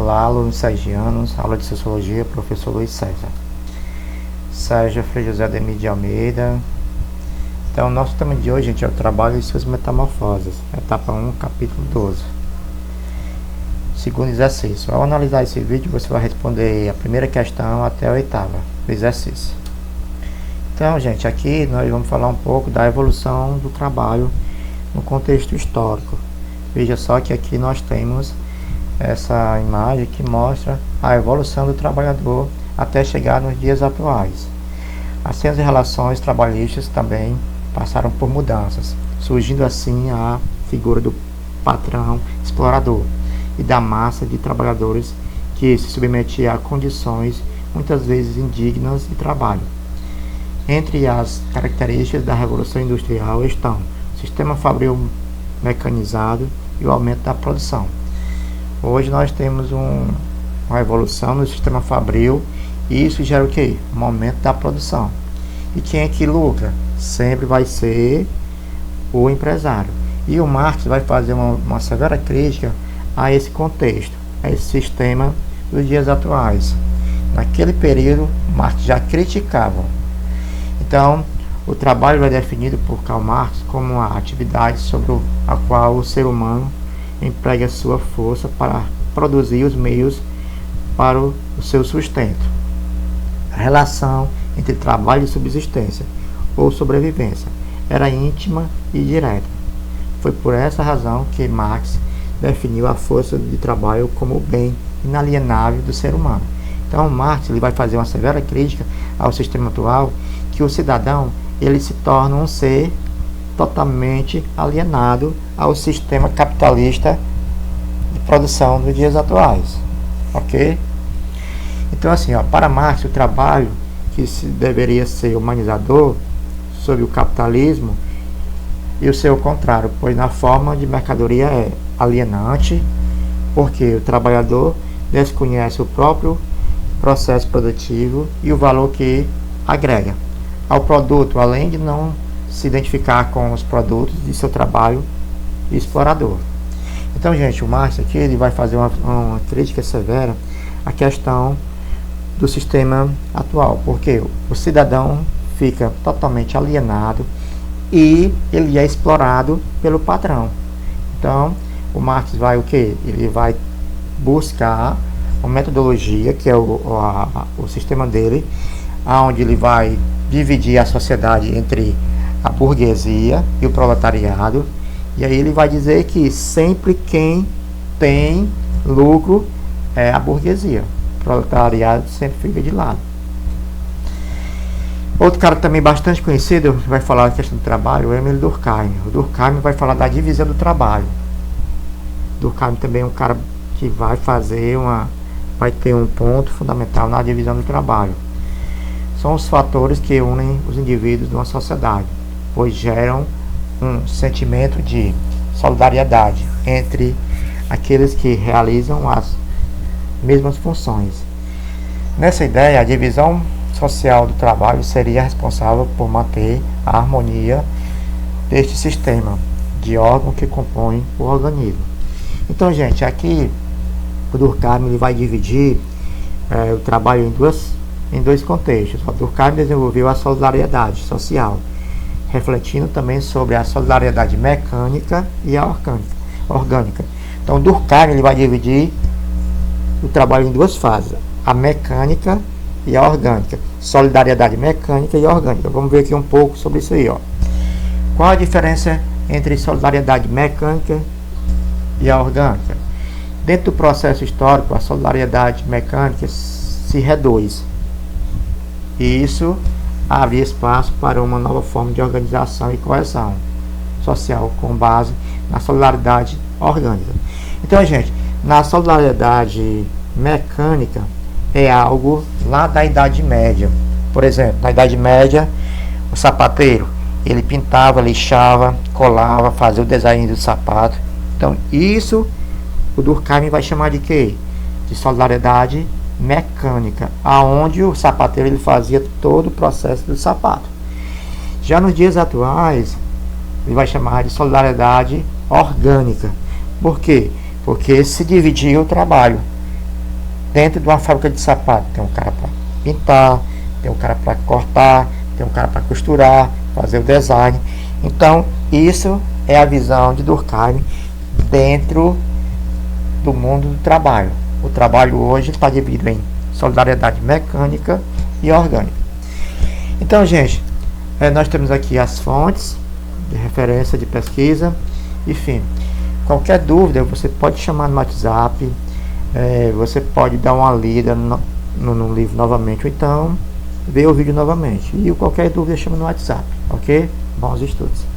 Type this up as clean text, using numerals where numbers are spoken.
Olá, alunos sergianos, aula de Sociologia, professor Luiz César. Sérgio Frei José Ademir de Almeida. Então, nosso tema de hoje, gente, é o trabalho e suas metamorfoses, etapa 1, capítulo 12. Segundo exercício. Ao analisar esse vídeo, você vai responder a primeira questão até a oitava do exercício. Então, gente, aqui nós vamos falar um pouco da evolução do trabalho no contexto histórico. Veja só que aqui nós temos essa imagem que mostra a evolução do trabalhador até chegar nos dias atuais. Assim, as relações trabalhistas também passaram por mudanças, surgindo assim a figura do patrão explorador e da massa de trabalhadores que se submetia a condições muitas vezes indignas de trabalho. Entre as características da Revolução Industrial estão o sistema fabril mecanizado e o aumento da produção. Hoje nós temos uma evolução no sistema fabril e isso gera o quê? Um aumento da produção. E quem é que lucra? Sempre vai ser o empresário. E o Marx vai fazer uma severa crítica a esse contexto, a esse sistema dos dias atuais. Naquele período, Marx já criticava. Então, o trabalho é definido por Karl Marx como uma atividade sobre a qual o ser humano emprega sua força para produzir os meios para o seu sustento. A relação entre trabalho e subsistência ou sobrevivência era íntima e direta. Foi por essa razão que Marx definiu a força de trabalho como o bem inalienável do ser humano. Então, Marx ele vai fazer uma severa crítica ao sistema atual, que o cidadão ele se torna um ser totalmente alienado ao sistema capitalista de produção dos dias atuais, ok? Então, assim, para Marx, o trabalho que deveria ser humanizador sob o capitalismo e o seu contrário, pois na forma de mercadoria é alienante, porque o trabalhador desconhece o próprio processo produtivo e o valor que agrega ao produto, além de não se identificar com os produtos de seu trabalho explorador. Então, gente, o Marx aqui ele vai fazer uma crítica severa à questão do sistema atual, porque o cidadão fica totalmente alienado e ele é explorado pelo patrão. Então, o Marx vai o quê? Ele vai buscar uma metodologia que é o sistema dele, onde ele vai dividir a sociedade entre a burguesia e o proletariado, e aí ele vai dizer que sempre quem tem lucro é a burguesia, o proletariado sempre fica de lado. Outro cara também bastante conhecido vai falar da questão do trabalho, é o Émile Durkheim. O Durkheim vai falar da divisão do trabalho. Durkheim também é um cara que vai ter um ponto fundamental na divisão do trabalho. São os fatores que unem os indivíduos de uma sociedade, pois geram um sentimento de solidariedade entre aqueles que realizam as mesmas funções. Nessa ideia, a divisão social do trabalho seria responsável por manter a harmonia deste sistema de órgãos que compõem o organismo. Então, gente, aqui o Durkheim ele vai dividir o trabalho em dois contextos. O Durkheim desenvolveu a solidariedade social, refletindo também sobre a solidariedade mecânica e a orgânica. Então, o Durkheim ele vai dividir o trabalho em duas fases, a mecânica e a orgânica. Solidariedade mecânica e orgânica. Vamos ver aqui um pouco sobre isso aí. Qual a diferença entre solidariedade mecânica e a orgânica? Dentro do processo histórico, a solidariedade mecânica se reduz. E isso abre espaço para uma nova forma de organização e coesão social com base na solidariedade orgânica. Então, gente, na solidariedade mecânica é algo lá da Idade Média. Por exemplo, na Idade Média, o sapateiro, ele pintava, lixava, colava, fazia o design do sapato. Então, isso o Durkheim vai chamar de quê? De solidariedade mecânica, aonde o sapateiro ele fazia todo o processo do sapato. Já nos dias atuais, ele vai chamar de solidariedade orgânica. Por quê? Porque se dividia o trabalho. Dentro de uma fábrica de sapato, tem um cara para pintar, tem um cara para cortar, tem um cara para costurar, fazer o design. Então, isso é a visão de Durkheim dentro do mundo do trabalho. O trabalho hoje está dividido em solidariedade mecânica e orgânica. Então, gente, nós temos aqui as fontes de referência de pesquisa. Enfim, qualquer dúvida você pode chamar no WhatsApp, você pode dar uma lida no livro novamente, ou então ver o vídeo novamente. E qualquer dúvida chama no WhatsApp, ok? Bons estudos!